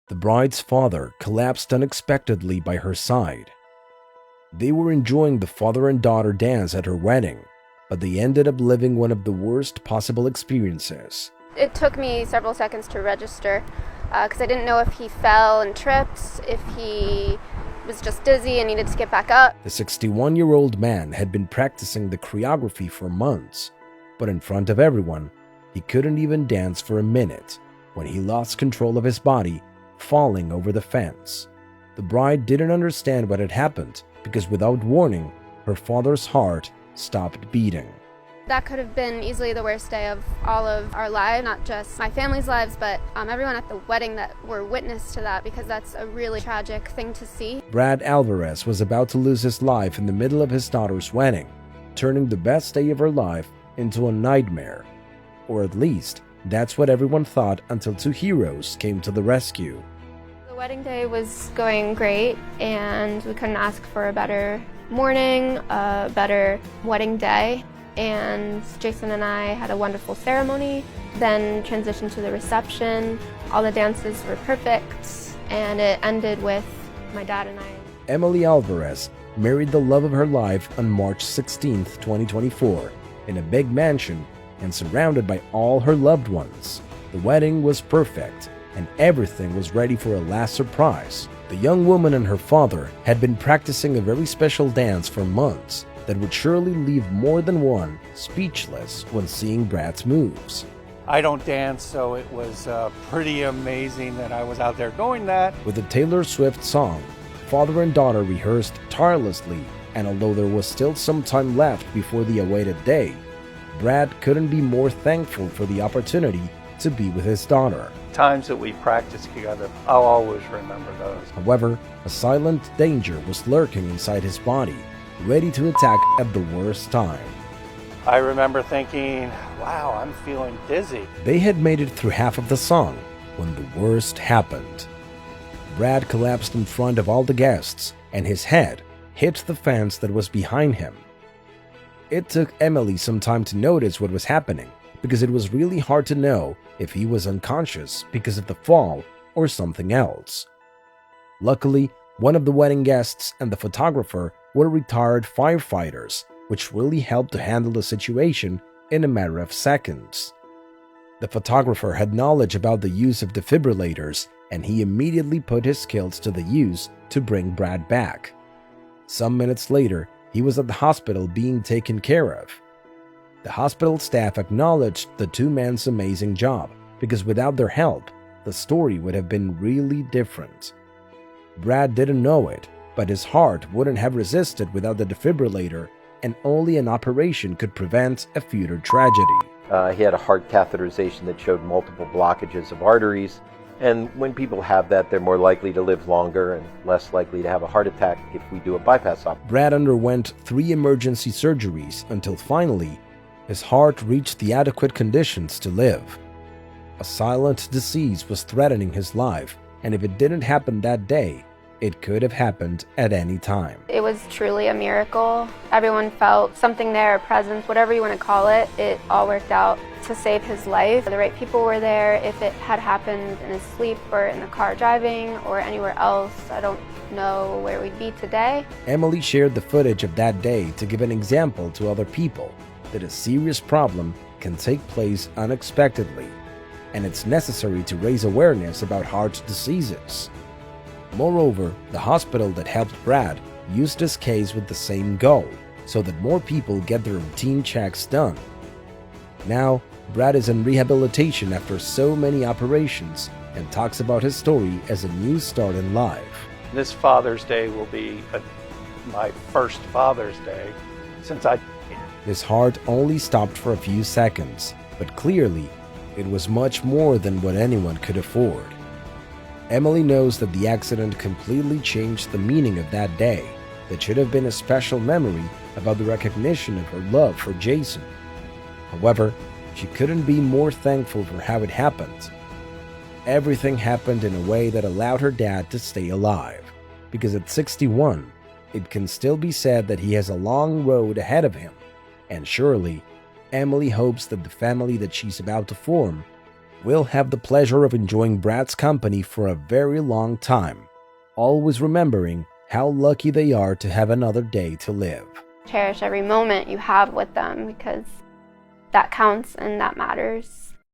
The bride's father collapsed unexpectedly by her side. They were enjoying the father and daughter dance at her wedding, but they ended up living one of the worst possible experiences. It took me several seconds to register because I didn't know if he fell and tripped, if he was just dizzy and needed to get back up. The 61-year-old man had been practicing the choreography for months, but in front of everyone, he couldn't even dance for a minute when he lost control of his body, falling over the fence. The bride didn't understand what had happened because without warning, her father's heart stopped beating. That could have been easily the worst day of all of our lives, not just my family's lives, but everyone at the wedding that were witness to that, because that's a really tragic thing to see. Brad Alvarez was about to lose his life in the middle of his daughter's wedding, turning the best day of her life into a nightmare. Or at least, that's what everyone thought until two heroes came to the rescue. The wedding day was going great, and we couldn't ask for a better morning, a better wedding day. And Jason and I had a wonderful ceremony, then transitioned to the reception. All the dances were perfect, and it ended with my dad and I. Emily Alvarez married the love of her life on March 16, 2024, in a big mansion and surrounded by all her loved ones. The wedding was perfect, and everything was ready for a last surprise. The young woman and her father had been practicing a very special dance for months that would surely leave more than one speechless when seeing Brad's moves. I don't dance, so it was pretty amazing that I was out there doing that. With the Taylor Swift song, father and daughter rehearsed tirelessly, and although there was still some time left before the awaited day, Brad couldn't be more thankful for the opportunity to be with his daughter. Times that we practiced together, I'll always remember those. However, a silent danger was lurking inside his body, ready to attack at the worst time. I remember thinking, wow, I'm feeling dizzy. They had made it through half of the song when the worst happened. Brad collapsed in front of all the guests, and his head hit the fence that was behind him. It took Emily some time to notice what was happening, because it was really hard to know if he was unconscious because of the fall or something else. Luckily, one of the wedding guests and the photographer were retired firefighters, which really helped to handle the situation in a matter of seconds. The photographer had knowledge about the use of defibrillators, and he immediately put his skills to the use to bring Brad back. Some minutes later, he was at the hospital being taken care of. The hospital staff acknowledged the two men's amazing job, because without their help, the story would have been really different. Brad didn't know it, but his heart wouldn't have resisted without the defibrillator, and only an operation could prevent a future tragedy. He had a heart catheterization that showed multiple blockages of arteries, and when people have that, they're more likely to live longer and less likely to have a heart attack if we do a bypass operation. Brad underwent 3 emergency surgeries until finally, his heart reached the adequate conditions to live. A silent disease was threatening his life, and if it didn't happen that day, it could have happened at any time. It was truly a miracle. Everyone felt something there, a presence, whatever you want to call it. It all worked out to save his life. The right people were there. If it had happened in his sleep or in the car driving or anywhere else, I don't know where we'd be today. Emily shared the footage of that day to give an example to other people that a serious problem can take place unexpectedly, and it's necessary to raise awareness about heart diseases. Moreover, the hospital that helped Brad used this case with the same goal, so that more people get their routine checks done. Now, Brad is in rehabilitation after so many operations and talks about his story as a new start in life. This Father's Day will be my first Father's Day since I... His heart only stopped for a few seconds, but clearly, it was much more than what anyone could afford. Emily knows that the accident completely changed the meaning of that day, that should have been a special memory about the recognition of her love for Jason. However, she couldn't be more thankful for how it happened. Everything happened in a way that allowed her dad to stay alive, because at 61, it can still be said that he has a long road ahead of him, and surely, Emily hopes that the family that she's about to form will have the pleasure of enjoying Brad's company for a very long time, always remembering how lucky they are to have another day to live. Cherish every moment you have with them because that counts and that matters.